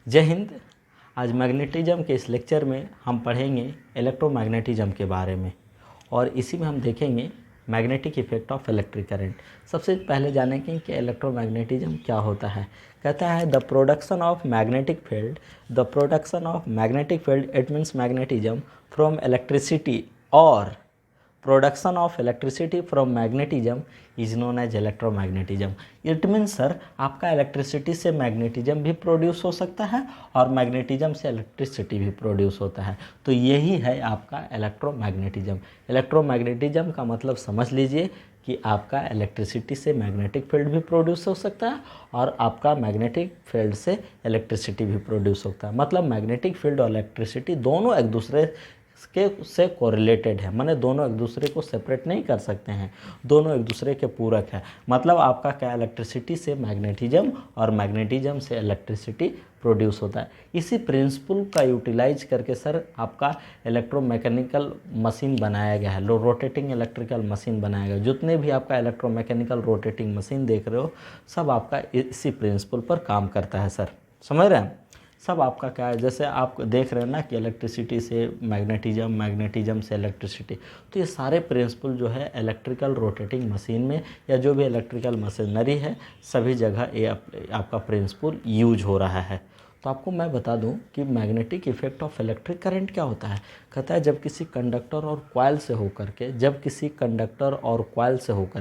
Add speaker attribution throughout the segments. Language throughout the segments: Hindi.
Speaker 1: जय हिंद। आज मैग्नेटिज्म के इस लेक्चर में हम पढ़ेंगे इलेक्ट्रोमैग्नेटिज्म के बारे में और इसी में हम देखेंगे magnetic effect of electric current. सबसे पहले जानेंगे कि इलेक्ट्रोमैग्नेटिज्म क्या होता है। कहता है the production of magnetic field, the production of magnetic field it means magnetism from electricity और production of electricity from magnetism is known as electromagnetism. It means sir आपका इलेक्ट्रिसिटी से मैग्नेटिज्म भी प्रोड्यूस हो सकता है और मैग्नेटिज्म से इलेक्ट्रिसिटी भी प्रोड्यूस होता है। तो यही है आपका इलेक्ट्रोमैग्नेटिज्म। इलेक्ट्रोमैग्नेटिज्म का मतलब समझ लीजिए कि आपका इलेक्ट्रिसिटी से मैग्नेटिक फील्ड भी प्रोड्यूस हो सकता है और आपका मैग्नेटिक फील्ड से इलेक्ट्रिसिटी भी प्रोड्यूस होता है। मतलब मैग्नेटिक फील्ड और इलेक्ट्रिसिटी दोनों एक दूसरे के से कोरिलेटेड है, माने दोनों एक दूसरे को सेपरेट नहीं कर सकते हैं, दोनों एक दूसरे के पूरक है। मतलब आपका क्या इलेक्ट्रिसिटी से मैग्नेटिज्म और मैग्नेटिज्म से इलेक्ट्रिसिटी प्रोड्यूस होता है। इसी प्रिंसिपल का यूटिलाइज करके सर आपका इलेक्ट्रोमैकेनिकल मशीन बनाया गया है, रोटेटिंग इलेक्ट्रिकल मशीन बनाया गया। जितने भी आपका इलेक्ट्रोमैकेनिकल रोटेटिंग मशीन देख रहे हो सब आपका इसी प्रिंसिपल पर काम करता है सर, समझ रहे हैं। सब आपका क्या है, जैसे आप देख रहे हैं ना कि इलेक्ट्रिसिटी से मैग्नेटिज्म, मैग्नेटिज्म से इलेक्ट्रिसिटी, तो ये सारे प्रिंसिपल जो है इलेक्ट्रिकल रोटेटिंग मशीन में या जो भी इलेक्ट्रिकल मशीनरी है सभी जगह ये आपका प्रिंसिपल यूज हो रहा है। तो आपको मैं बता दूं कि magnetic effect of electric current क्या होता है। कहता है जब किसी कंडक्टर और कॉइल से होकर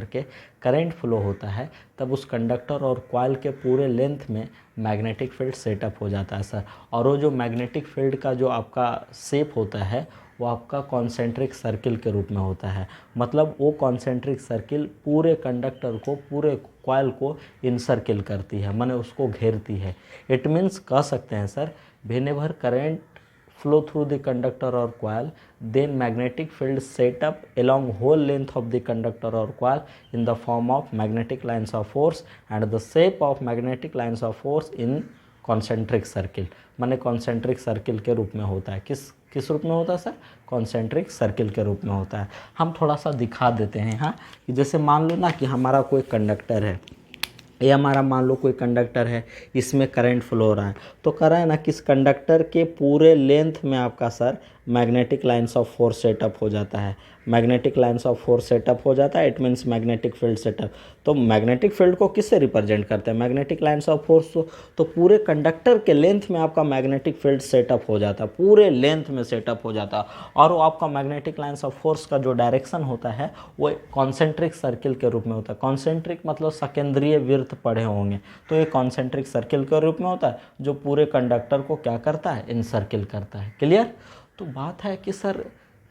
Speaker 1: के करंट फ्लो होता है तब उस कंडक्टर और कॉइल के पूरे लेंथ में मैग्नेटिक फील्ड सेटअप हो जाता है सर। और वो जो मैग्नेटिक फील्ड का जो आपका शेप होता है वो आपका कॉन्सेंट्रिक सर्किल के रूप में होता है। मतलब वो कॉन्सेंट्रिक सर्किल पूरे कंडक्टर को, पूरे कॉइल को इनसर्किल करती है, माने उसको घेरती है। इट मीन्स कह सकते हैं sir whenever current flow through the conductor or coil, then magnetic field set up along whole length of the conductor or coil in the form of magnetic lines of force and the shape of magnetic lines of force in concentric circle। माने concentric circle के रूप में होता है। किस रूप में होता है सर? concentric circle के रूप में होता है। हम थोड़ा सा दिखा देते हैं यहाँ कि जैसे मान लो ना कि हमारा कोई कंडक्टर है, ये हमारा मान लो कोई कंडक्टर है, इसमें करंट फ्लो हो रहा है। तो कह रहा है ना कि इस कंडक्टर के पूरे लेंथ में आपका sir magnetic lines of force setup हो जाता है। Magnetic lines of force setup हो जाता है, it means magnetic field setup. तो मैग्नेटिक फील्ड को किससे रिप्रेजेंट करते हैं? Magnetic lines of force. तो पूरे कंडक्टर के लेंथ में आपका मैग्नेटिक फील्ड सेटअप हो जाता है, पूरे लेंथ में सेटअप हो जाता है। और वो आपका मैग्नेटिक लाइन्स ऑफ फोर्स का जो डायरेक्शन होता है वो कॉन्सेंट्रिक सर्किल के रूप में होता है। कॉन्सेंट्रिक मतलब सकेंद्रीय वृत्त पढ़े होंगे, तो ये कॉन्सेंट्रिक सर्किल के रूप में होता है जो पूरे कंडक्टर को क्या करता है? इनसर्किल करता है। क्लियर? तो बात है कि सर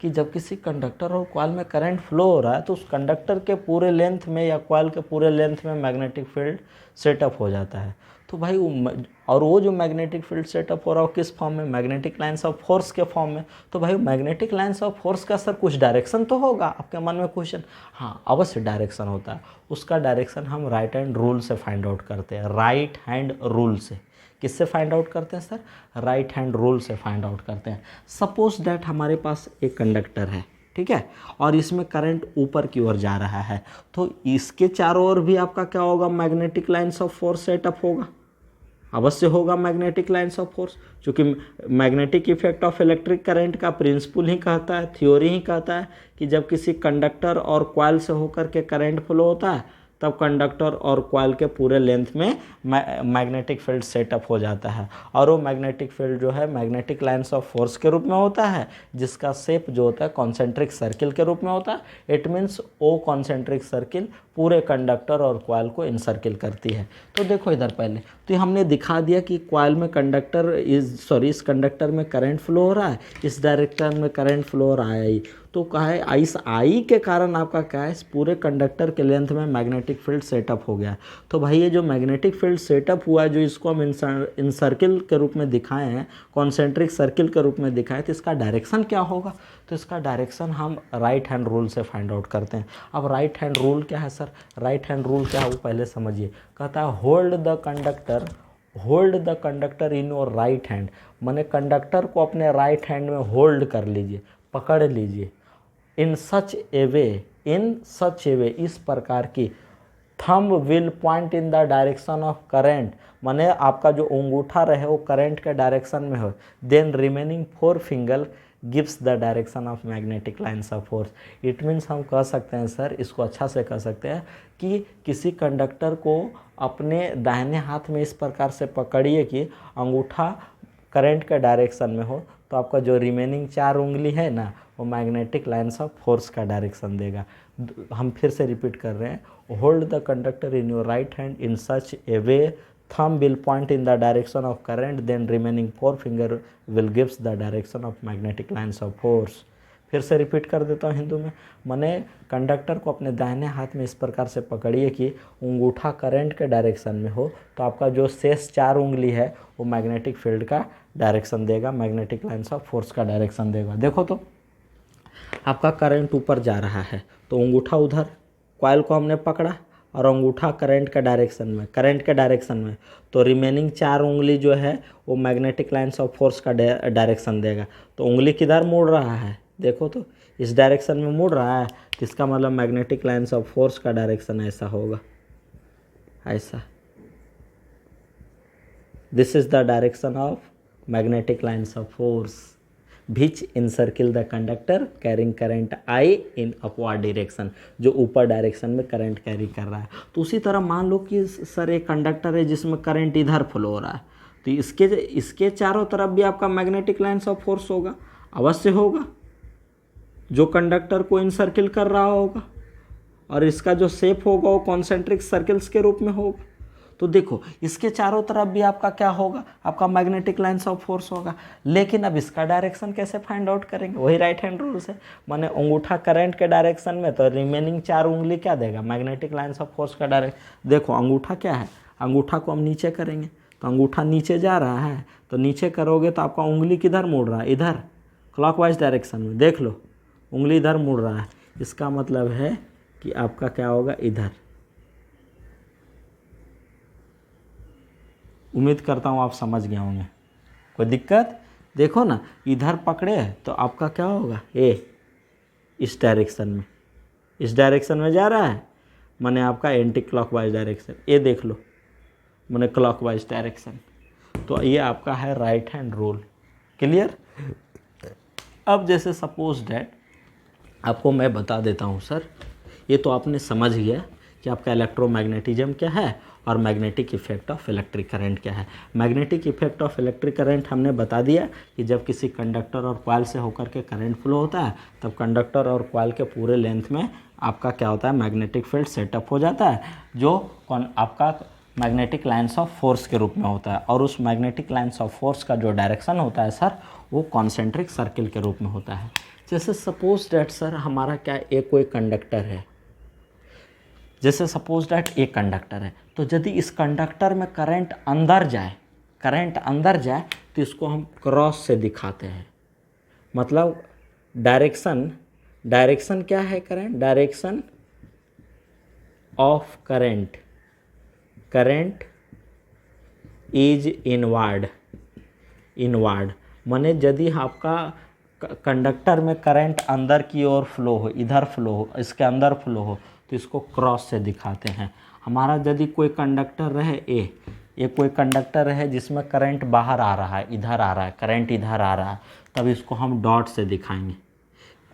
Speaker 1: कि जब किसी कंडक्टर और कॉइल में करंट फ्लो हो रहा है तो उस कंडक्टर के पूरे लेंथ में या कॉइल के पूरे लेंथ में मैग्नेटिक फील्ड सेटअप हो जाता है। तो भाई वो जो मैग्नेटिक फील्ड सेटअप हो रहा हो किस फॉर्म में? मैग्नेटिक लाइन्स ऑफ फोर्स के फॉर्म में। तो भाई मैग्नेटिक लाइन्स ऑफ फोर्स का सर कुछ डायरेक्शन तो होगा आपके मन में क्वेश्चन। हाँ, अवश्य डायरेक्शन होता है। उसका डायरेक्शन हम राइट हैंड रूल से फाइंड आउट करते हैं। राइट हैंड रूल से किससे फाइंड आउट करते हैं सर? राइट हैंड रूल से फाइंड आउट करते हैं। सपोज दैट हमारे पास एक कंडक्टर है, ठीक है, और इसमें करंट ऊपर की ओर जा रहा है, तो इसके चारों ओर भी आपका क्या होगा? Magnetic lines of force setup होगा, अवश्य होगा मैग्नेटिक लाइन्स ऑफ फोर्स, क्योंकि magnetic effect of electric current का प्रिंसिपल ही कहता है, थ्योरी ही कहता है कि जब किसी कंडक्टर और कॉइल से होकर के करंट फ्लो होता है तब कंडक्टर और कॉइल के पूरे लेंथ में मैग्नेटिक फील्ड सेटअप हो जाता है। और वो मैग्नेटिक फील्ड जो है मैग्नेटिक लाइन्स ऑफ फोर्स के रूप में होता है, जिसका शेप जो होता है कॉन्सेंट्रिक सर्किल के रूप में होता है। It means O concentric circle पूरे कंडक्टर और कॉइल को इनसर्किल करती है। तो देखो इधर पहले तो हमने दिखा दिया कि कॉइल में इस कंडक्टर में करंट फ्लो हो रहा है, इस डायरेक्शन में करंट फ्लो हो रहा है। तो कहा है इस आई के कारण आपका क्या है? इस पूरे कंडक्टर के लेंथ में मैग्नेटिक फील्ड सेटअप हो गया। तो भाई ये जो मैग्नेटिक फील्ड सेटअप हुआ है, जो इसको हम इनसर्किल के रूप में दिखाए हैं, कॉन्सेंट्रिक सर्किल के रूप में दिखाए, तो इसका डायरेक्शन क्या होगा? तो इसका डायरेक्शन हम राइट हैंड रूल से फाइंड आउट करते हैं। अब राइट हैंड रूल क्या है सर? राइट हैंड रूल क्या है वो पहले समझिए। कहता है hold the conductor in your right hand, माने कंडक्टर को अपने राइट हैंड में होल्ड कर लीजिए, पकड़ लीजिए। इन सच ए वे, इस प्रकार की thumb will point in the direction of current, माने आपका जो अंगूठा रहे वो करंट के डायरेक्शन में हो। Then remaining 4 finger gives the direction of magnetic lines of force. It means हम कह सकते हैं सर, इसको अच्छा से कह सकते हैं कि किसी कंडक्टर को अपने दाहिने हाथ में इस प्रकार से पकड़िए कि अंगूठा करंट के डायरेक्शन में हो, तो आपका जो रिमेनिंग 4 उंगली है ना, वो मैग्नेटिक लाइन्स ऑफ फोर्स का डायरेक्शन देगा। हम फिर से रिपीट कर रहे हैं, hold the conductor in your right hand in such a way thumb will point in the direction of current, then remaining 4 finger will gives the direction of magnetic lines of force। फिर से रिपीट कर देता हूँ हिंदू में, माने कंडक्टर को अपने दाहिने हाथ में इस प्रकार से पकड़िए कि अंगूठा करंट के डायरेक्शन में हो, तो आपका जो शेष 4 उंगली है वो मैग्नेटिक फील्ड का डायरेक्शन देगा, मैग्नेटिक लाइन्स ऑफ फोर्स का डायरेक्शन देगा। देखो तो आपका करंट ऊपर जा रहा है, तो अंगूठा उधर, कॉइल को हमने पकड़ा और अंगूठा करंट के डायरेक्शन में, तो रिमेनिंग 4 उंगली जो है वो मैग्नेटिक लाइन्स ऑफ फोर्स का डायरेक्शन देगा। तो उंगली किधर मुड़ रहा है, देखो तो इस डायरेक्शन में मुड़ रहा है, तो इसका मतलब मैग्नेटिक लाइन्स ऑफ फोर्स का डायरेक्शन ऐसा होगा, ऐसा। This is the direction of magnetic lines of force which encircle the conductor carrying current I in upward direction, जो ऊपर डायरेक्शन में करंट कैरी कर रहा है। तो उसी तरह मान लो कि सर एक कंडक्टर है जिसमें करंट इधर फ्लो हो रहा है, तो इसके चारों तरफ भी आपका मैग्नेटिक लाइन्स ऑफ फोर्स होगा, अवश्य होगा, जो कंडक्टर को इनसर्किल कर रहा होगा, और इसका जो शेप होगा वो कॉन्सेंट्रिक सर्कल्स के रूप में होगा। तो देखो इसके चारों तरफ भी आपका क्या होगा, आपका मैग्नेटिक लाइन्स ऑफ फोर्स होगा। लेकिन अब इसका डायरेक्शन कैसे फाइंड आउट करेंगे, वही राइट हैंड रूल से, माने अंगूठा करंट के डायरेक्शन में, तो रिमेनिंग 4 उंगली क्या देगा, मैग्नेटिक लाइन्स ऑफ फोर्स का डायरेक्शन। देखो अंगूठा क्या है, अंगूठा को हम नीचे करेंगे, तो अंगूठा नीचे जा रहा है, तो नीचे करोगे तो आपका उंगली किधर मुड़ रहा है, इधर क्लॉकवाइज डायरेक्शन में। देख लो उंगली इधर मुड़ रहा है, इसका मतलब है कि आपका क्या होगा, इधर। उम्मीद करता हूँ आप समझ गए होंगे, कोई दिक्कत। देखो ना इधर पकड़े तो आपका क्या होगा, ए इस डायरेक्शन में जा रहा है, माने आपका एंटी क्लॉकवाइज डायरेक्शन। ये देख लो माने क्लॉकवाइज डायरेक्शन। तो ये आपका है राइट हैंड रूल, क्लियर। अब जैसे सपोज डैट आपको मैं बता देता हूँ सर, ये तो आपने समझ गया कि आपका इलेक्ट्रोमैग्नेटिज्म क्या है और magnetic effect of electric current क्या है। Magnetic effect of electric current हमने बता दिया कि जब किसी कंडक्टर और कॉइल से होकर के करंट फ्लो होता है, तब कंडक्टर और कॉइल के पूरे लेंथ में आपका क्या होता है, मैग्नेटिक फील्ड सेटअप हो जाता है, जो आपका मैग्नेटिक लाइन्स ऑफ फोर्स के रूप में होता है। और उस मैग्नेटिक लाइन्स ऑफ फोर्स का जो डायरेक्शन होता है सर, वो कॉन्सेंट्रिक सर्किल के रूप में होता है। जैसे सपोज डैट सर हमारा क्या एक कोई कंडक्टर है, जैसे सपोज डैट एक कंडक्टर है, तो यदि इस कंडक्टर में करंट अंदर जाए तो इसको हम क्रॉस से दिखाते हैं। मतलब डायरेक्शन क्या है, direction of current is inward. माने यदि आपका कंडक्टर में करंट अंदर की ओर फ्लो हो, इधर फ्लो हो, इसके अंदर फ्लो हो, तो इसको क्रॉस से दिखाते हैं। हमारा यदि कोई कंडक्टर रहे ये कोई कंडक्टर रहे जिसमें करंट बाहर आ रहा है, इधर आ रहा है, करंट इधर आ रहा है, तब इसको हम डॉट से दिखाएंगे।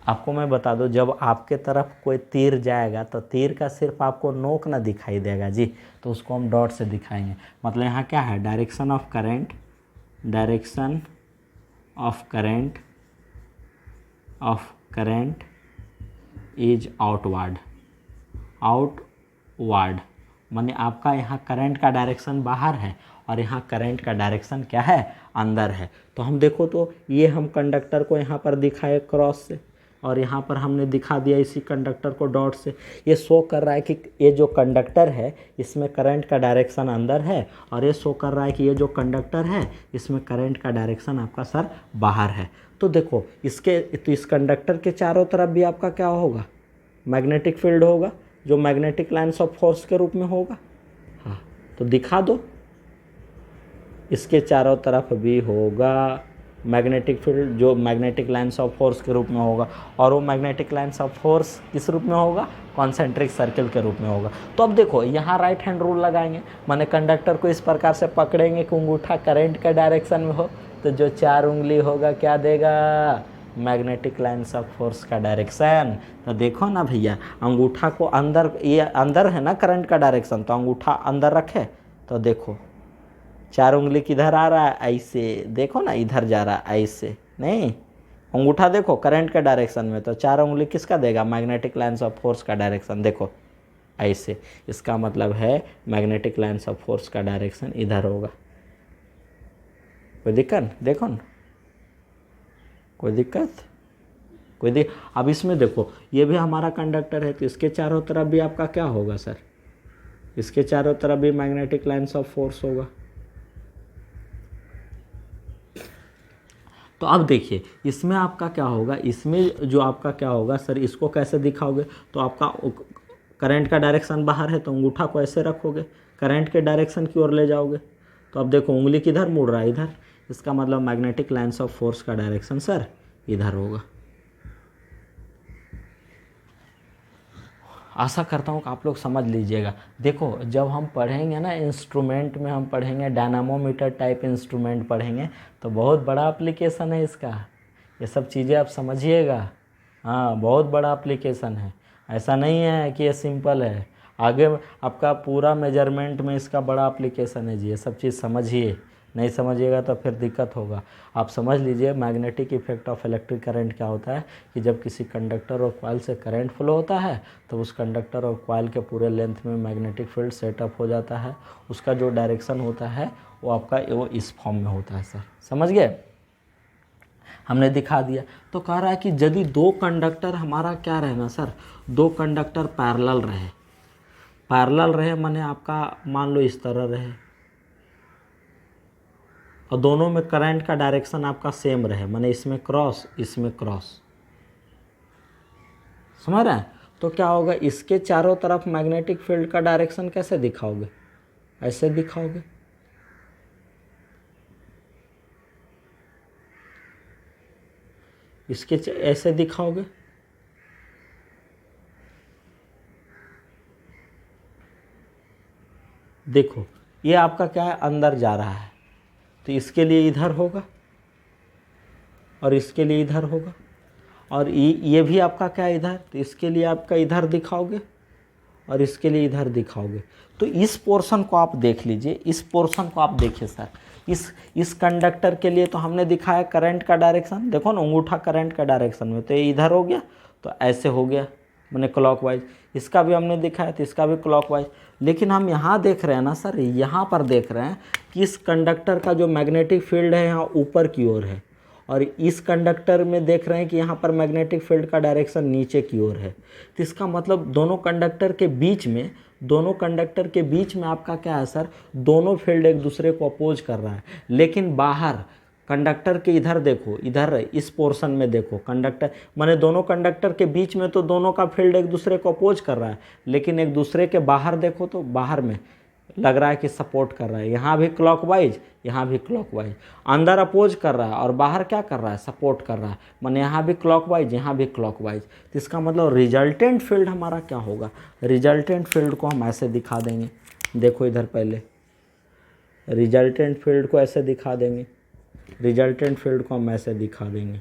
Speaker 1: आपको मैं बता दूं, जब आपके तरफ कोई तीर जाएगा तो तीर का सिर्फ आपको नोक ना दिखाई देगा जी, तो उसको हम डॉट से दिखाएंगे। मतलब यहाँ क्या है, direction of current is outward. माने आपका यहाँ करंट का डायरेक्शन बाहर है और यहाँ करंट का डायरेक्शन क्या है, अंदर है। तो हम देखो तो ये हम कंडक्टर को यहाँ पर दिखाए क्रॉस से, और यहाँ पर हमने दिखा दिया इसी कंडक्टर को डॉट से। ये शो कर रहा है कि ये जो कंडक्टर है इसमें करंट का डायरेक्शन अंदर है, और ये शो कर रहा है कि ये जो कंडक्टर है इसमें करंट का डायरेक्शन आपका सर बाहर है। तो देखो इस कंडक्टर के चारों तरफ भी आपका क्या होगा, मैग्नेटिक फील्ड होगा, जो मैग्नेटिक लाइन्स ऑफ फोर्स के रूप में होगा। हाँ तो दिखा दो, इसके चारों तरफ भी होगा मैग्नेटिक फील्ड जो मैग्नेटिक लाइन्स ऑफ फोर्स के रूप में होगा, और वो मैग्नेटिक लाइन्स ऑफ फोर्स किस रूप में होगा, कॉन्सेंट्रिक सर्किल के रूप में होगा। तो अब देखो यहाँ राइट हैंड रूल लगाएंगे, माने कंडक्टर को इस प्रकार से पकड़ेंगे कि अंगूठा करंट के डायरेक्शन में हो, तो जो 4 उंगली होगा क्या देगा, मैग्नेटिक लाइन्स ऑफ फोर्स का डायरेक्शन। तो देखो ना भैया, अंगूठा को अंदर, ये अंदर है ना करंट का डायरेक्शन, तो अंगूठा अंदर रखे तो देखो 4 उंगली किधर आ रहा है, ऐसे देखो ना, इधर जा रहा है ऐसे, नहीं अंगूठा देखो करंट के डायरेक्शन में, तो 4 उंगली किसका देगा, मैग्नेटिक लाइन्स ऑफ फोर्स का डायरेक्शन, देखो ऐसे। इसका मतलब है मैग्नेटिक लाइन्स ऑफ फोर्स का डायरेक्शन इधर होगा। कोई दिक्कत, देखो ना, कोई दिक्कत, अब इसमें देखो ये भी हमारा कंडक्टर है, तो इसके चारों तरफ भी आपका क्या होगा सर, इसके चारों तरफ भी मैग्नेटिक लाइन्स ऑफ फोर्स होगा। तो अब देखिए इसमें आपका क्या होगा, इसमें जो आपका क्या होगा सर, इसको कैसे दिखाओगे, तो आपका करंट का डायरेक्शन बाहर है, तो अंगूठा को ऐसे रखोगे, करंट के डायरेक्शन की ओर ले जाओगे, तो अब देखो उंगली किधर मुड़ रहा है, इधर। इसका मतलब मैग्नेटिक लाइन्स ऑफ फोर्स का डायरेक्शन सर इधर होगा। आशा करता हूँ कि आप लोग समझ लीजिएगा। देखो जब हम पढ़ेंगे ना इंस्ट्रूमेंट में, हम पढ़ेंगे डायनामोमीटर टाइप इंस्ट्रूमेंट पढ़ेंगे, तो बहुत बड़ा एप्लीकेशन है इसका, ये सब चीज़ें आप समझिएगा। हाँ बहुत बड़ा एप्लीकेशन है, ऐसा नहीं है कि ये सिंपल है, आगे आपका पूरा मेजरमेंट में इसका बड़ा एप्लीकेशन है जी, ये सब चीज़ समझिए। नहीं समझिएगा तो फिर दिक्कत होगा। आप समझ लीजिए magnetic effect of electric current क्या होता है कि जब किसी कंडक्टर और कॉइल से करंट फ्लो होता है तो उस कंडक्टर और कॉइल के पूरे लेंथ में मैग्नेटिक फील्ड सेटअप हो जाता है। उसका जो डायरेक्शन होता है वो आपका वो इस फॉर्म में होता है सर, समझ गए, हमने दिखा दिया। तो कह रहा है कि यदि 2 कंडक्टर हमारा क्या रहे ना सर, 2 कंडक्टर पैरेलल रहे, पैरेलल रहे माने आपका मान लो इस तरह रहे, और दोनों में करंट का डायरेक्शन आपका सेम रहे, माने इसमें क्रॉस इसमें क्रॉस, समझ रहे हैं। तो क्या होगा, इसके चारों तरफ मैग्नेटिक फील्ड का डायरेक्शन कैसे दिखाओगे, ऐसे दिखाओगे, इसके ऐसे दिखाओगे, देखो ये आपका क्या है, अंदर जा रहा है, तो इसके लिए इधर होगा और इसके लिए इधर होगा, और ये भी आपका क्या है इधर, तो इसके लिए आपका इधर दिखाओगे और इसके लिए इधर दिखाओगे। तो इस पोर्शन को आप देख लीजिए, इस पोर्शन को आप देखिए सर, इस कंडक्टर के लिए तो हमने दिखाया करंट का डायरेक्शन, देखो ना अंगूठा करंट का डायरेक्शन में, तो ये इधर हो गया, तो ऐसे हो गया मैंने क्लॉकवाइज। इसका भी हमने दिखाया तो इसका भी क्लॉकवाइज। लेकिन हम यहाँ देख रहे हैं ना सर, यहाँ पर देख रहे हैं कि इस कंडक्टर का जो मैग्नेटिक फील्ड है यहाँ ऊपर की ओर है, और इस कंडक्टर में देख रहे हैं कि यहाँ पर मैग्नेटिक फील्ड का डायरेक्शन नीचे की ओर है। तो इसका मतलब दोनों कंडक्टर के बीच में आपका क्या है सर, दोनों फील्ड एक दूसरे को अपोज कर रहा है। लेकिन बाहर कंडक्टर के इधर देखो, इधर इस पोर्शन में देखो, कंडक्टर माने दोनों कंडक्टर के बीच में तो दोनों का फील्ड एक दूसरे को अपोज कर रहा है, लेकिन एक दूसरे के बाहर देखो तो बाहर में लग रहा है कि सपोर्ट कर रहा है, यहाँ भी क्लॉकवाइज यहाँ भी क्लॉकवाइज, अंदर अपोज कर रहा है और बाहर क्या कर रहा है, सपोर्ट कर रहा है, माने यहाँ भी क्लॉकवाइज यहाँ भी क्लॉकवाइज। तो इसका मतलब रिजल्टेंट फील्ड हमारा क्या होगा, रिजल्टेंट फील्ड को हम ऐसे दिखा देंगे, देखो इधर पहले रिजल्टेंट फील्ड को ऐसे दिखा देंगे, रिजल्टेंट फील्ड को हम ऐसे दिखा देंगे,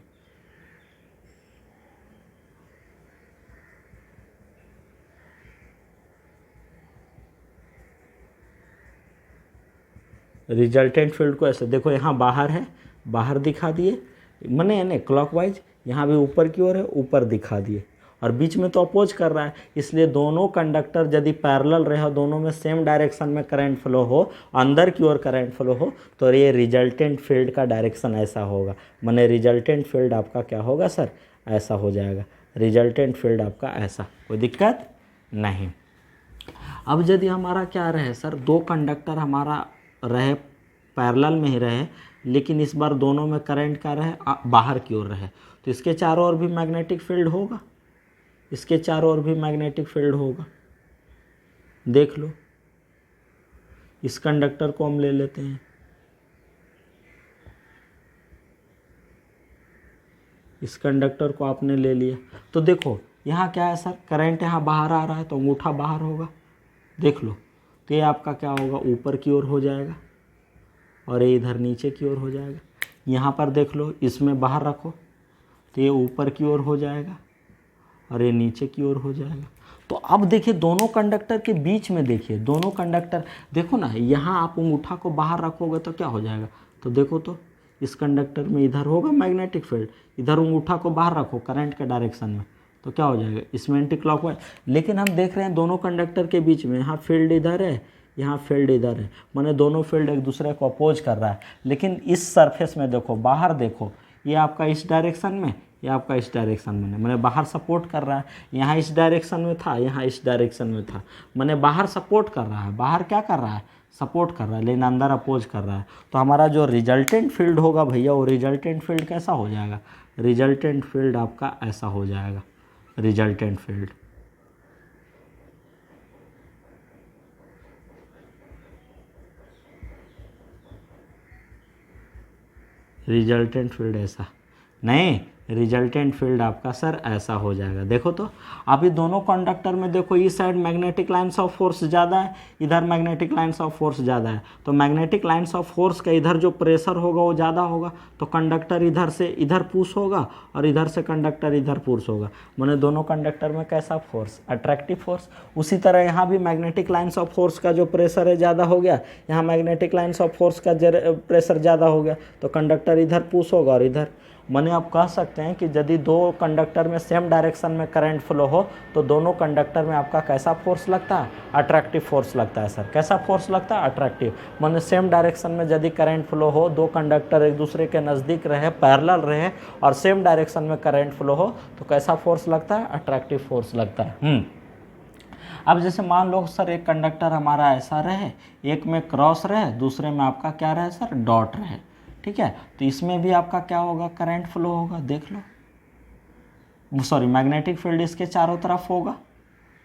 Speaker 1: रिजल्टेंट फील्ड को ऐसे देखो, यहाँ बाहर है बाहर दिखा दिए, मैंने यानी क्लॉकवाइज, यहाँ भी ऊपर की ओर है ऊपर दिखा दिए, और बीच में तो अपोज कर रहा है। इसलिए दोनों कंडक्टर यदि पैरेलल रहे और दोनों में सेम डायरेक्शन में करंट फ्लो हो, अंदर की ओर करंट फ्लो हो, तो ये रिजल्टेंट फील्ड का डायरेक्शन ऐसा होगा, माने रिजल्टेंट फील्ड आपका क्या होगा सर, ऐसा हो जाएगा, रिजल्टेंट फील्ड आपका ऐसा, कोई दिक्कत नहीं। अब यदि हमारा क्या रहे सर, 2 कंडक्टर हमारा रहे पैरेलल में ही रहे, लेकिन इस बार दोनों में करंट का रहे बाहर की ओर रहे, तो इसके चारों ओर भी मैग्नेटिक फील्ड होगा, इसके चारों ओर भी मैग्नेटिक फील्ड होगा। देख लो, इस कंडक्टर को हम ले लेते हैं, इस कंडक्टर को आपने ले लिया, तो देखो यहाँ क्या है सर, करंट यहाँ बाहर आ रहा है तो अंगूठा बाहर होगा, देख लो। तो ये आपका क्या होगा, ऊपर की ओर हो जाएगा और ये इधर नीचे की ओर हो जाएगा। यहाँ पर देख लो, इसमें बाहर रखो तो ये ऊपर की ओर हो जाएगा और ये नीचे की ओर हो जाएगा। तो अब देखिए दोनों कंडक्टर के बीच में, देखिए दोनों कंडक्टर, देखो ना, यहाँ आप अंगूठा को बाहर रखोगे तो क्या हो जाएगा, तो देखो तो इस कंडक्टर में इधर होगा मैग्नेटिक फील्ड, इधर अंगूठा को बाहर रखो करंट के डायरेक्शन में, तो क्या हो जाएगा, इसमें एंटी क्लॉकवाइज। लेकिन हम देख रहे हैं दोनों कंडक्टर के बीच में, यहाँ फील्ड इधर है, यहाँ फील्ड इधर है, माने दोनों फील्ड एक दूसरे को अपोज कर रहा है। लेकिन इस सरफेस में देखो, बाहर देखो, ये आपका इस डायरेक्शन में, ये आपका इस डायरेक्शन में, मैंने बाहर सपोर्ट कर रहा है। यहाँ इस डायरेक्शन में था, यहाँ इस डायरेक्शन में था, मैंने बाहर सपोर्ट कर रहा है, बाहर क्या कर रहा है, सपोर्ट कर रहा है, लेकिन अंदर अपोज कर रहा है। तो हमारा जो रिजल्टेंट फील्ड होगा भैया, वो रिजल्टेंट फील्ड कैसा हो जाएगा, रिजल्टेंट फील्ड आपका ऐसा हो जाएगा, रिजल्टेंट फील्ड। रिजल्टेंट फील्ड ऐसा नहीं, रिजल्टेंट फील्ड आपका सर ऐसा हो जाएगा। देखो तो अभी दोनों कंडक्टर में देखो, इस side magnetic lines of force ज़्यादा है, इधर मैग्नेटिक लाइन्स ऑफ फोर्स ज़्यादा है। तो मैग्नेटिक लाइन्स ऑफ फोर्स का इधर जो प्रेशर होगा वो ज़्यादा होगा, तो कंडक्टर इधर से इधर पुश होगा और इधर से कंडक्टर इधर पुश होगा। माने दोनों कंडक्टर में कैसा फोर्स, अट्रैक्टिव फोर्स। उसी तरह यहाँ भी मैग्नेटिक लाइन्स ऑफ फोर्स का जो प्रेशर है ज़्यादा हो गया, यहाँ मैग्नेटिक लाइन्स ऑफ फोर्स का प्रेशर ज़्यादा हो गया, तो कंडक्टर इधर पुश होगा और इधर। माने आप कह सकते हैं कि यदि दो कंडक्टर में सेम डायरेक्शन में करंट फ्लो हो तो दोनों कंडक्टर में आपका कैसा फोर्स लगता है, अट्रैक्टिव फोर्स लगता है सर। कैसा फोर्स लगता है, अट्रैक्टिव। माने सेम डायरेक्शन में यदि करंट फ्लो हो, दो कंडक्टर एक दूसरे के नज़दीक रहे, पैरेलल रहे और सेम डायरेक्शन में करंट फ्लो हो तो कैसा फोर्स लगता है, अट्रैक्टिव फोर्स लगता है। अब जैसे मान लो सर, एक कंडक्टर हमारा ऐसा रहे, एक में क्रॉस रहे, दूसरे में आपका क्या रहे सर, डॉट रहे, ठीक है। तो इसमें भी आपका क्या होगा, करंट फ्लो होगा, देख लो, सॉरी मैग्नेटिक फील्ड इसके चारों तरफ होगा।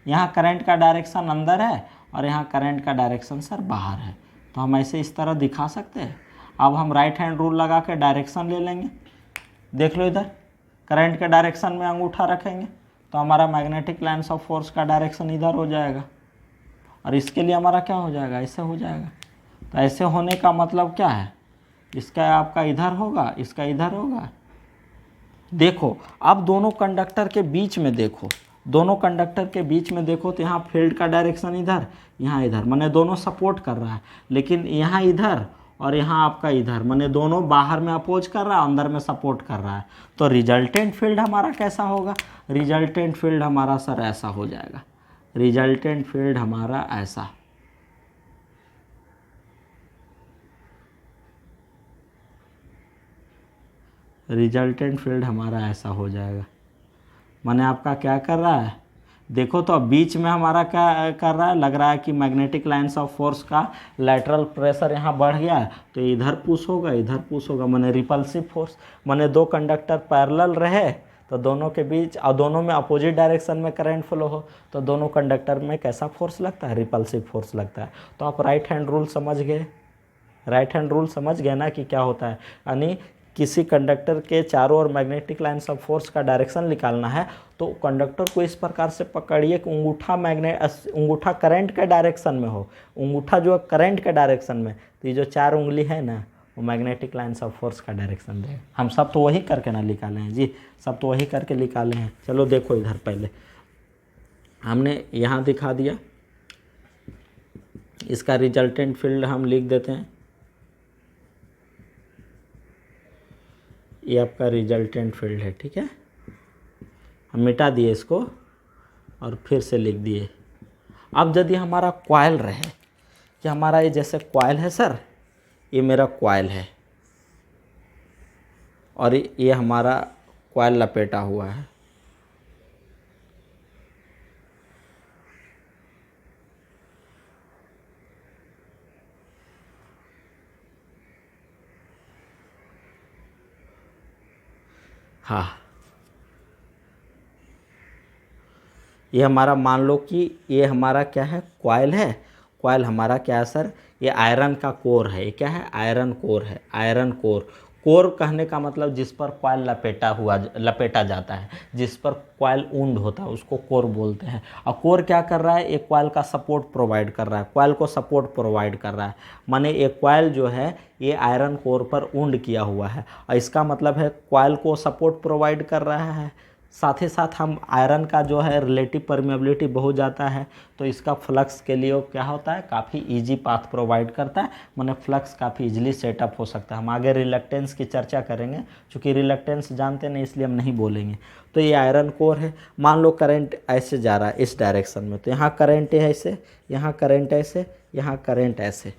Speaker 1: यहाँ करंट का डायरेक्शन अंदर है और यहाँ करंट का डायरेक्शन सर बाहर है। तो हम ऐसे इस तरह दिखा सकते हैं। अब हम राइट हैंड रूल लगा के डायरेक्शन ले लेंगे, देख लो, इधर करंट के डायरेक्शन में अंगूठा रखेंगे तो हमारा मैग्नेटिक लाइन्स ऑफ फोर्स का डायरेक्शन इधर हो जाएगा और इसके लिए हमारा क्या हो जाएगा, ऐसे हो जाएगा। तो ऐसे होने का मतलब क्या है, इसका आपका इधर होगा, इसका इधर होगा। देखो अब दोनों कंडक्टर के बीच में देखो, दोनों कंडक्टर के बीच में देखो तो यहाँ फील्ड का डायरेक्शन इधर, यहाँ इधर, माने दोनों सपोर्ट कर रहा है। लेकिन यहाँ इधर और यहाँ आपका इधर, माने दोनों बाहर में अपोज कर रहा है, अंदर में सपोर्ट कर रहा है। तो रिजल्टेंट फील्ड हमारा कैसा होगा, रिजल्टेंट फील्ड हमारा सर ऐसा हो जाएगा, रिजल्टेंट फील्ड हमारा ऐसा। रिजल्टेंट फील्ड हमारा ऐसा हो जाएगा। माने आपका क्या कर रहा है, देखो तो अब बीच में हमारा क्या कर रहा है, लग रहा है कि मैग्नेटिक लाइन्स ऑफ फोर्स का लैटरल प्रेशर यहाँ बढ़ गया है, तो इधर पुश होगा, इधर पुश होगा, माने रिपल्सिव फोर्स। माने दो कंडक्टर पैरेलल रहे तो दोनों के बीच, और दोनों में अपोजिट डायरेक्शन में करंट फ्लो हो तो दोनों कंडक्टर में कैसा फोर्स लगता है, रिपल्सिव फोर्स लगता है। तो आप राइट हैंड रूल समझ गए, राइट हैंड रूल समझ गए ना कि क्या होता है। यानी किसी कंडक्टर के चारों ओर मैग्नेटिक लाइन्स ऑफ फोर्स का डायरेक्शन निकालना है तो कंडक्टर को इस प्रकार से पकड़िए कि अंगूठा करंट के डायरेक्शन में हो, अंगूठा जो है करंट के डायरेक्शन में, तो ये जो चार उंगली है ना वो मैग्नेटिक लाइन्स ऑफ फोर्स का डायरेक्शन देगा। हम सब तो वही करके ना निकाले हैं जी, सब तो वही करके निकाले हैं। चलो देखो इधर, पहले हमने यहाँ दिखा दिया, इसका रिजल्टेंट फील्ड हम लिख देते हैं, ये आपका रिजल्टेंट फील्ड है, ठीक है। हम मिटा दिए इसको और फिर से लिख दिए। अब यदि हमारा कॉइल रहे कि हमारा ये जैसे कॉइल है सर, ये मेरा कॉइल है और ये हमारा कॉइल लपेटा हुआ है, हाँ। ये हमारा मान लो कि ये हमारा क्या है, कॉइल है। कॉइल हमारा क्या है सर, ये आयरन का कोर है। ये क्या है, आयरन कोर है, आयरन कोर। कोर कहने का मतलब जिस पर कॉइल लपेटा जाता है, जिस पर कॉइल वुंड होता है उसको कोर बोलते हैं। और कोर क्या कर रहा है, एक कॉइल का सपोर्ट प्रोवाइड कर रहा है, कॉइल को सपोर्ट प्रोवाइड कर रहा है। माने एक कॉइल जो है ये आयरन कोर पर वुंड किया हुआ है, और इसका मतलब है कॉइल को सपोर्ट प्रोवाइड कर रहा है। साथ ही साथ हम आयरन का जो है रिलेटिव परमेबिलिटी बहुत जाता है, तो इसका फ्लक्स के लिए क्या होता है, काफ़ी इजी पाथ प्रोवाइड करता है, माने फ्लक्स काफ़ी इजीली सेटअप हो सकता है। हम आगे रिलक्टेंस की चर्चा करेंगे, क्योंकि रिलक्टेंस जानते नहीं इसलिए हम नहीं बोलेंगे। तो ये आयरन कोर है। मान लो करंट ऐसे जा रहा है इस डायरेक्शन में, तो यहाँ करंट है ऐसे, यहाँ करंट ऐसे, यहाँ करंट ऐसे।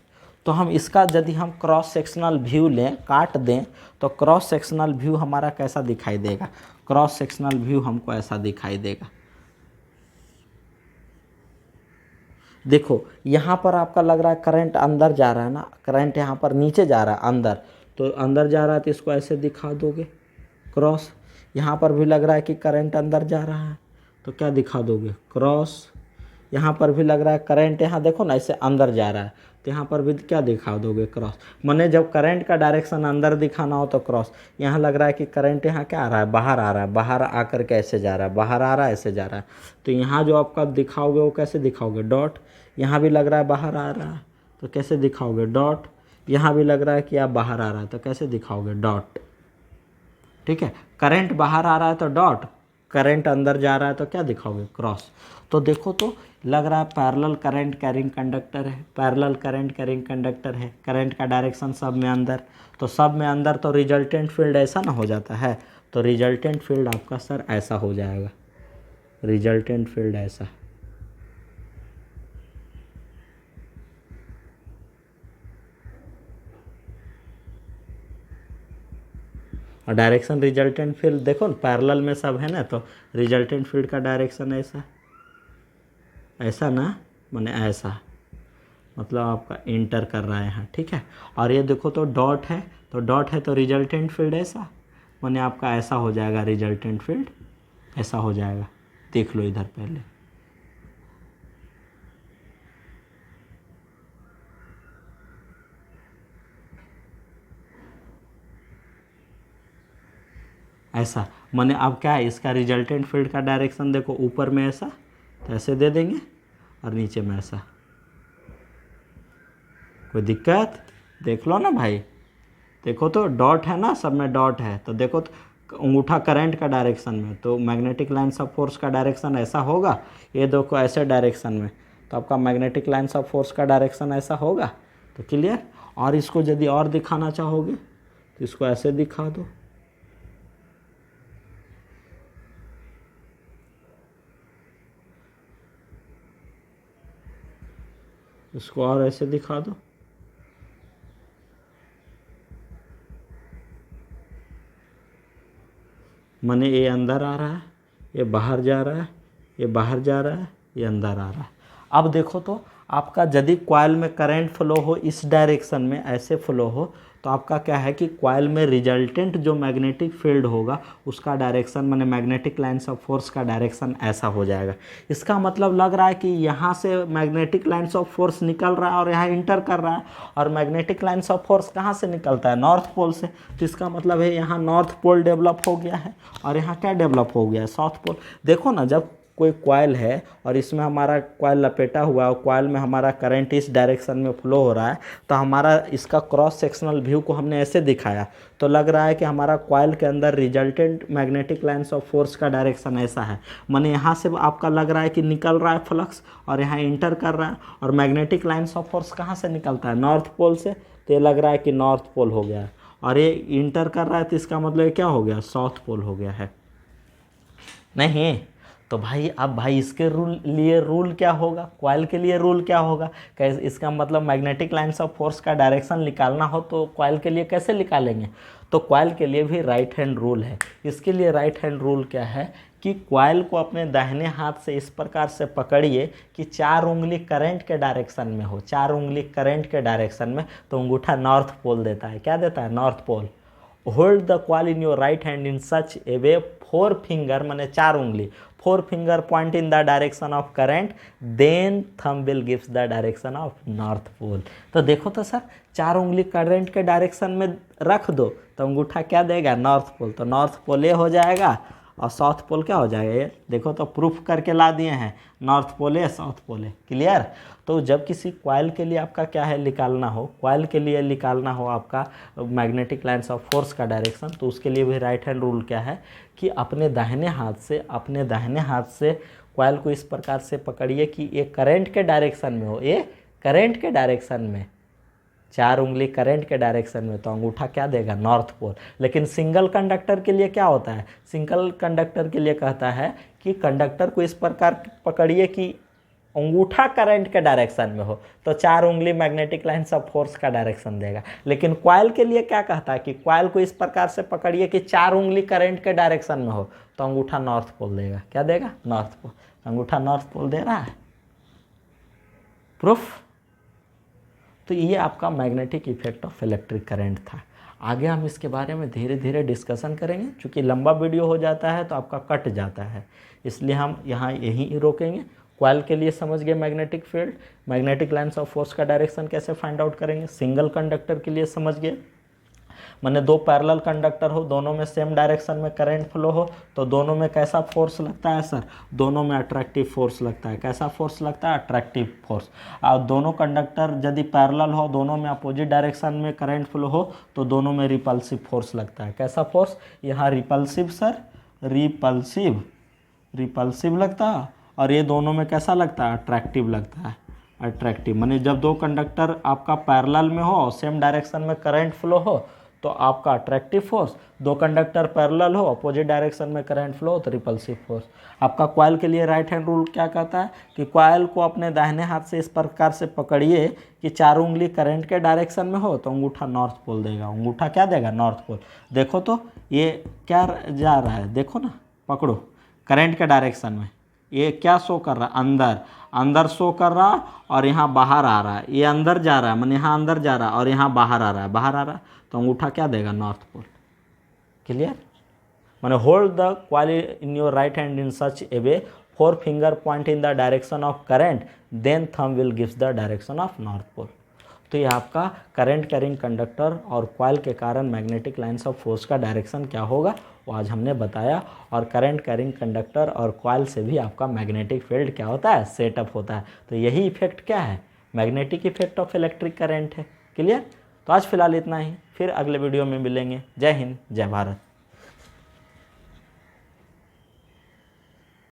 Speaker 1: तो हम इसका यदि हम क्रॉस सेक्शनल व्यू लें, काट दें, तो क्रॉस सेक्शनल व्यू हमारा कैसा दिखाई देगा, क्रॉस सेक्शनल व्यू हमको ऐसा दिखाई देगा। देखो यहाँ पर आपका लग रहा है करंट अंदर जा रहा है ना, करंट यहाँ पर नीचे जा रहा है अंदर, तो अंदर जा रहा है तो इसको ऐसे दिखा दोगे क्रॉस। यहाँ पर भी लग रहा है कि करंट अंदर जा रहा है, तो क्या दिखा दोगे, क्रॉस। यहाँ पर भी लग रहा है करंट, यहाँ देखो ना ऐसे अंदर जा रहा है, तो यहाँ पर भी क्या दिखा दोगे, क्रॉस। माने जब करंट का डायरेक्शन अंदर दिखाना हो तो क्रॉस। यहाँ लग रहा है कि करंट यहाँ क्या आ रहा है, बाहर आ रहा है, बाहर आकर के ऐसे जा रहा है, बाहर आ रहा है ऐसे जा रहा है, तो यहाँ जो आपका दिखाओगे वो कैसे दिखाओगे, डॉट। यहाँ भी लग रहा है बाहर आ रहा है, तो कैसे दिखाओगे, डॉट। यहाँ भी लग रहा है कि आप बाहर आ रहा है, तो कैसे दिखाओगे, डॉट। ठीक है, करंट बाहर आ रहा है तो डॉट, करंट अंदर जा रहा है तो क्या दिखाओगे, क्रॉस। तो देखो तो लग रहा है पैरेलल करंट कैरिंग कंडक्टर है, पैरेलल करंट कैरिंग कंडक्टर है, करंट का डायरेक्शन सब में अंदर, तो सब में अंदर, तो रिजल्टेंट फील्ड ऐसा ना हो जाता है। तो रिजल्टेंट फील्ड आपका सर ऐसा हो जाएगा, रिजल्टेंट फील्ड ऐसा। और डायरेक्शन रिजल्टेंट फील्ड देखो ना, पैरेलल में सब है ना, तो रिजल्टेंट फील्ड का डायरेक्शन ऐसा, ऐसा ना, माने ऐसा, मतलब आपका इंटर कर रहा है यहाँ। ठीक है, और ये देखो तो डॉट है, तो डॉट है तो रिजल्टेंट फील्ड ऐसा, माने आपका ऐसा हो जाएगा, रिजल्टेंट फील्ड ऐसा हो जाएगा। देख लो इधर पहले, ऐसा। माने अब क्या है, इसका रिजल्टेंट फील्ड का डायरेक्शन देखो, ऊपर में ऐसा, तो ऐसे दे देंगे, और नीचे में ऐसा। कोई दिक्कत, देख लो ना भाई, देखो तो डॉट है ना, सब में डॉट है, तो देखो तो अंगूठा करंट का डायरेक्शन में, तो मैग्नेटिक लाइन्स ऑफ फोर्स का डायरेक्शन ऐसा होगा। ये देखो ऐसे डायरेक्शन में, तो आपका मैग्नेटिक लाइन्स ऑफ फोर्स का डायरेक्शन ऐसा होगा। तो क्लियर। और इसको यदि और दिखाना चाहोगे तो इसको ऐसे दिखा दो, इसको और ऐसे दिखा दो, माने ये अंदर आ रहा है, ये बाहर जा रहा है, ये बाहर जा रहा है, ये अंदर आ रहा है। अब देखो तो आपका यदि कॉइल में करंट फ्लो हो इस डायरेक्शन में, ऐसे फ्लो हो, तो आपका क्या है कि कॉइल में रिजल्टेंट जो मैग्नेटिक फील्ड होगा उसका डायरेक्शन, माने मैग्नेटिक लाइन्स ऑफ फोर्स का डायरेक्शन ऐसा हो जाएगा। इसका मतलब लग रहा है कि यहाँ से मैग्नेटिक लाइन्स ऑफ फोर्स निकल रहा है और यहाँ इंटर कर रहा है, और मैग्नेटिक लाइन्स ऑफ फोर्स कहाँ से निकलता है, नॉर्थ पोल से। तो इसका मतलब है यहाँ नॉर्थ पोल डेवलप हो गया है, और यहाँ क्या डेवलप हो गया है, साउथ पोल। देखो ना, जब कोई कॉइल है और इसमें हमारा कॉइल लपेटा हुआ है और कॉइल में हमारा करंट इस डायरेक्शन में फ्लो हो रहा है, तो हमारा इसका क्रॉस सेक्शनल व्यू को हमने ऐसे दिखाया, तो लग रहा है कि हमारा कॉइल के अंदर resultant magnetic lines of force का डायरेक्शन ऐसा है। माने यहाँ से आपका लग रहा है कि निकल रहा है फ्लक्स और यहाँ इंटर कर रहा है, और मैग्नेटिक लाइन्स ऑफ फोर्स कहाँ से निकलता है, नॉर्थ पोल से, तो ये लग रहा है कि नॉर्थ पोल हो गया है, और ये इंटर कर रहा है, तो इसका मतलब क्या हो गया, साउथ पोल हो गया है। नहीं तो भाई, अब भाई इसके लिए रूल क्या होगा, कॉइल के लिए रूल क्या होगा, कैसे, इसका मतलब मैग्नेटिक लाइन्स ऑफ फोर्स का डायरेक्शन निकालना हो तो कॉइल के लिए कैसे निकालेंगे। तो कॉइल के लिए भी राइट हैंड रूल है। इसके लिए राइट हैंड रूल क्या है कि कॉइल को अपने दाहिने हाथ से इस प्रकार से पकड़िए कि 4 उंगली करंट के डायरेक्शन में हो, 4 उंगली करंट के डायरेक्शन में, तो अंगूठा नॉर्थ पोल देता है। क्या देता है, north pole. Hold the coil in your right hand in such a way 4 finger, माने 4 उंगली, forefinger point in the direction of current, then thumb will gives the direction of north pole। तो देखो तो सर, 4 उंगली करंट के डायरेक्शन में रख दो तो अंगूठा क्या देगा, नॉर्थ पोल। तो नॉर्थ पोल ये हो जाएगा और साउथ पोल क्या हो जाएगा, ये देखो तो प्रूफ करके ला दिए हैं, नॉर्थ पोल है साउथ पोल है। क्लियर। तो जब किसी कॉइल के लिए आपका क्या है निकालना हो, कॉइल के लिए निकालना हो आपका मैग्नेटिक लाइन्स ऑफ फोर्स का डायरेक्शन, तो उसके लिए भी राइट हैंड रूल क्या है कि अपने दाहिने हाथ से कॉइल को इस प्रकार से पकड़िए कि ये करंट के डायरेक्शन में हो, ये करंट के डायरेक्शन में, 4 उंगली करंट के डायरेक्शन में, तो अंगूठा क्या देगा, नॉर्थ पोल। लेकिन सिंगल कंडक्टर के लिए क्या होता है, सिंगल कंडक्टर के लिए कहता है कि कंडक्टर को इस प्रकार पकड़िए कि अंगूठा करंट के डायरेक्शन में हो, तो 4 उंगली मैग्नेटिक लाइन्स ऑफ फोर्स का डायरेक्शन देगा। लेकिन कॉइल के लिए क्या कहता है कि कॉइल को इस प्रकार से पकड़िए कि 4 उंगली करंट के डायरेक्शन में हो, तो अंगूठा नॉर्थ पोल देगा। क्या देगा, नॉर्थ पोल। अंगूठा नॉर्थ पोल दे रहा है। प्रूफ। तो ये आपका magnetic effect of electric current था। आगे हम इसके बारे में धीरे धीरे डिस्कशन करेंगे, क्योंकि लंबा वीडियो हो जाता है तो आपका कट जाता है, इसलिए हम यहाँ यहीं रोकेंगे। कॉइल के लिए समझ गए magnetic field, magnetic lines of force का डायरेक्शन कैसे फाइंड आउट करेंगे। सिंगल कंडक्टर के लिए समझ गए, माने 2 पैरेलल कंडक्टर हो, दोनों में सेम डायरेक्शन में करंट फ्लो हो, तो दोनों में कैसा फोर्स लगता है सर, दोनों में अट्रैक्टिव फोर्स लगता है। कैसा फोर्स लगता है, अट्रैक्टिव फोर्स। और दोनों कंडक्टर यदि पैरेलल हो, दोनों में अपोजिट डायरेक्शन में करंट फ्लो हो, तो दोनों में रिपल्सिव फोर्स लगता है। कैसा फोर्स, यहाँ रिपल्सिव सर, रिपल्सिव लगता है, और ये दोनों में कैसा लगता है, अट्रैक्टिव लगता है। अट्रैक्टिव माने जब 2 कंडक्टर आपका पैरेलल में हो, सेम डायरेक्शन में करंट फ्लो हो, तो आपका अट्रैक्टिव फोर्स, 2 कंडक्टर पैरेलल हो, अपोजिट डायरेक्शन में करंट फ्लो हो, तो रिपल्सिव फोर्स। आपका कॉइल के लिए राइट हैंड रूल क्या कहता है कि कॉइल को अपने दाहिने हाथ से इस प्रकार से पकड़िए कि 4 उंगली करंट के डायरेक्शन में हो, तो अंगूठा नॉर्थ पोल देगा। अंगूठा क्या देगा, नॉर्थ पोल। देखो तो ये क्या जा रहा है, देखो ना, पकड़ो करंट के डायरेक्शन में, ये क्या शो कर रहा है, अंदर शो कर रहा, और यहाँ बाहर आ रहा है। ये अंदर जा रहा है, मैंने यहाँ अंदर जा रहा है, और यहाँ बाहर आ रहा है, तो अंगूठा क्या देगा, नॉर्थ पोल। क्लियर। मैंने hold the coil in your right hand in such a way, 4 finger point in the direction of current, then thumb will gives the direction of north pole. तो ये आपका करंट कैरिंग कंडक्टर और कॉइल के कारण मैग्नेटिक लाइन्स ऑफ फोर्स का डायरेक्शन क्या होगा, वो आज हमने बताया। और करंट कैरिंग कंडक्टर और कॉइल से भी आपका मैग्नेटिक फील्ड क्या होता है, सेटअप होता है। तो यही इफेक्ट क्या है, magnetic effect of electric current है। क्लियर। तो आज फिलहाल इतना ही, फिर अगले वीडियो में मिलेंगे। जय हिंद, जय भारत।